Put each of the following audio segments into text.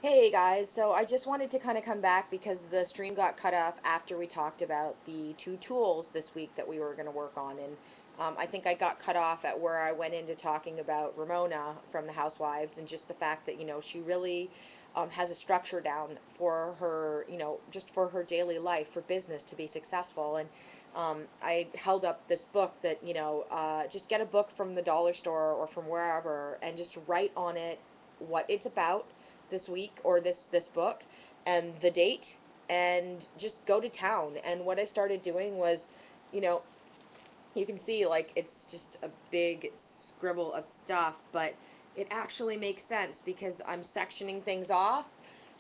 Hey guys, so I just wanted to kind of come back because the stream got cut off after we talked about the two tools this week that we were going to work on. And I think I got cut off at where I went into talking about Ramona from the Housewives and just the fact that, she really has a structure down for her, just for her daily life, for business to be successful. And I held up this book that, just get a book from the dollar store or from wherever and just write on it what it's about this week or this book and the date and just go to town. And what I started doing was, you know, you can see like it's just a big scribble of stuff, but it actually makes sense because I'm sectioning things off.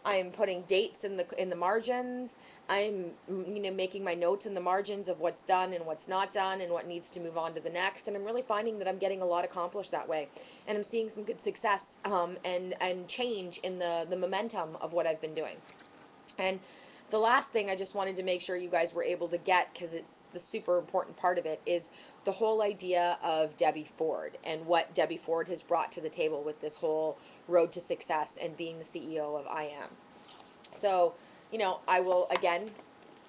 I'm putting dates in the margins. I'm making my notes in the margins of what's done and what's not done and what needs to move on to the next. And I'm really finding that I'm getting a lot accomplished that way, and I'm seeing some good success and change in the momentum of what I've been doing. And the last thing I just wanted to make sure you guys were able to get, because it's the super important part of it, is the whole idea of Debbie Ford and what Debbie Ford has brought to the table with this whole road to success and being the CEO of I Am. So, I will again,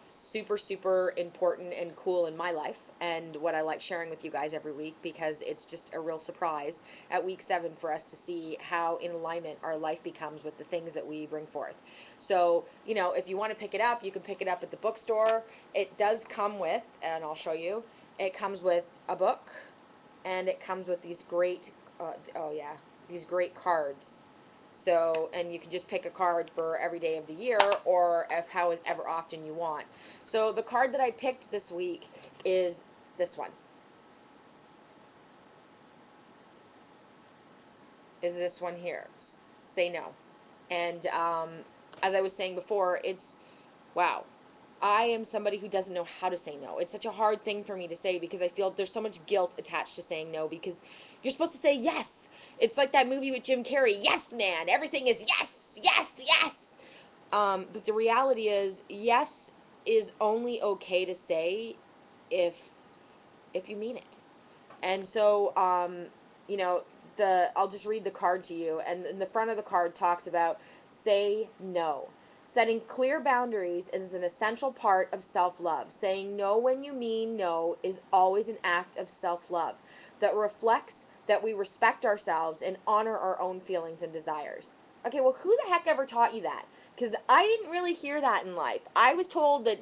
super, super important and cool in my life and what I like sharing with you guys every week because it's just a real surprise at week 7 for us to see how in alignment our life becomes with the things that we bring forth. So, if you want to pick it up, you can pick it up at the bookstore. It does come with, and I'll show you, it comes with a book and it comes with these great, oh yeah, these great cards. So, and you can just pick a card for every day of the year or if however often you want. So the card that I picked this week is this one. Is this one here. Say no. And as I was saying before, it's, wow. I am somebody who doesn't know how to say no. It's such a hard thing for me to say because I feel there's so much guilt attached to saying no because you're supposed to say yes. It's like that movie with Jim Carrey, Yes Man. Everything is yes, yes, yes. But the reality is, yes is only okay to say if you mean it. And so, you know, I'll just read the card to you. And the front of the card talks about say no. Setting clear boundaries is an essential part of self-love. Saying no when you mean no is always an act of self-love that reflects that we respect ourselves and honor our own feelings and desires. Okay, well, who the heck ever taught you that? Because I didn't really hear that in life. I was told that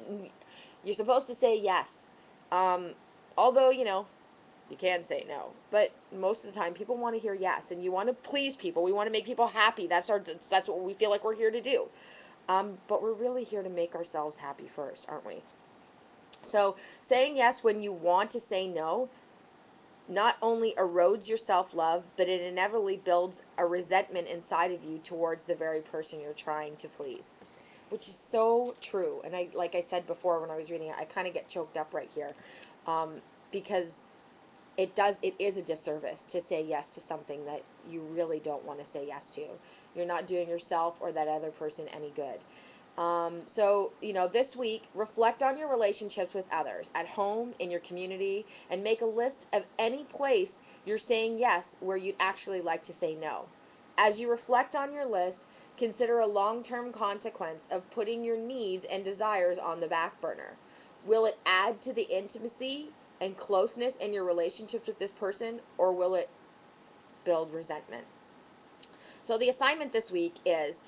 you're supposed to say yes. Um, Although, you can say no, but most of the time people want to hear yes, and you want to please people. We want to make people happy. That's what we feel like we're here to do. But we're really here to make ourselves happy first, aren't we? So saying yes when you want to say no not only erodes your self-love, but it inevitably builds a resentment inside of you towards the very person you're trying to please, which is so true. And like I said before when I was reading it, I kind of get choked up right here, because it is a disservice to say yes to something that you really don't want to say yes to. You're not doing yourself or that other person any good. So, this week, reflect on your relationships with others at home, in your community, and make a list of any place you're saying yes where you'd actually like to say no. As you reflect on your list, consider a long-term consequence of putting your needs and desires on the back burner. Will it add to the intimacy and closeness in your relationships with this person, or will it build resentment? So the assignment this week is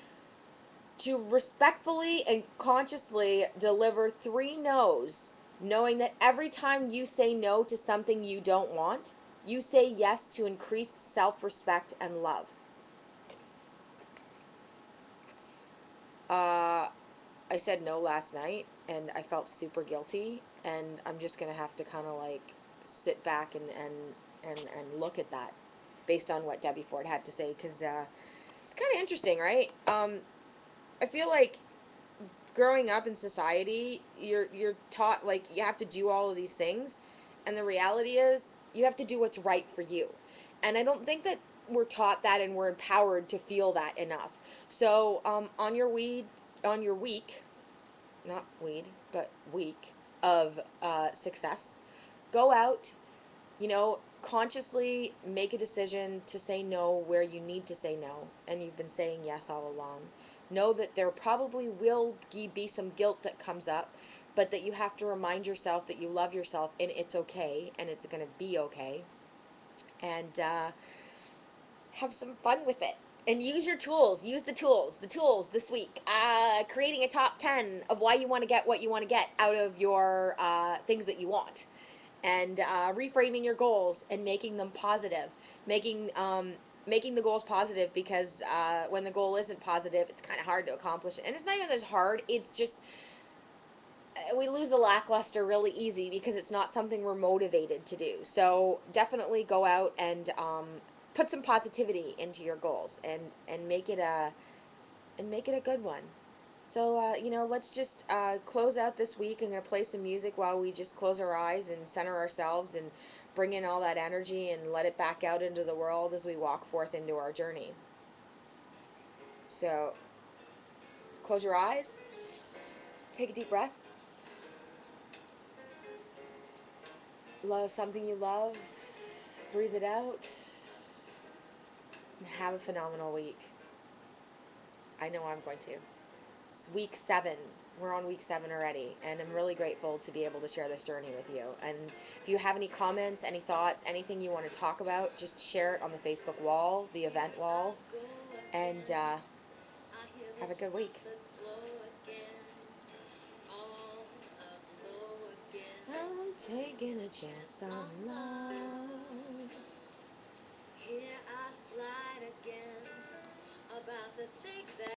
to respectfully and consciously deliver 3 no's, knowing that every time you say no to something you don't want, you say yes to increased self-respect and love. Uh, I said no last night and I felt super guilty, and I'm just going to have to kind of like sit back and look at that based on what Debbie Ford had to say, because it's kind of interesting, right? I feel like growing up in society, you're taught like you have to do all of these things, and the reality is you have to do what's right for you. And I don't think that we're taught that and we're empowered to feel that enough. So on your week, not weed, but week of success, go out, consciously make a decision to say no where you need to say no, and you've been saying yes all along. Know that there probably will be some guilt that comes up, but that you have to remind yourself that you love yourself and it's okay and it's going to be okay. And have some fun with it. And use your tools. Use the tools. The tools this week. Creating a top 10 of why you want to get what you want to get out of your things that you want, and reframing your goals and making them positive, making the goals positive, because when the goal isn't positive, it's kind of hard to accomplish it. And it's not even that it's hard, it's just we lose the lackluster really easy because it's not something we're motivated to do. So definitely go out and put some positivity into your goals, and make it a good one. So, let's just close out this week. I'm going to play some music while we just close our eyes and center ourselves and bring in all that energy and let it back out into the world as we walk forth into our journey. So, close your eyes, take a deep breath, love something you love, breathe it out, and have a phenomenal week. I know I'm going to. It's week 7. We're on week 7 already, and I'm really grateful to be able to share this journey with you. And if you have any comments, any thoughts, anything you want to talk about, just share it on the Facebook wall, the event wall, and have a good week. I'm taking a chance on love. Here I slide again, about to take that.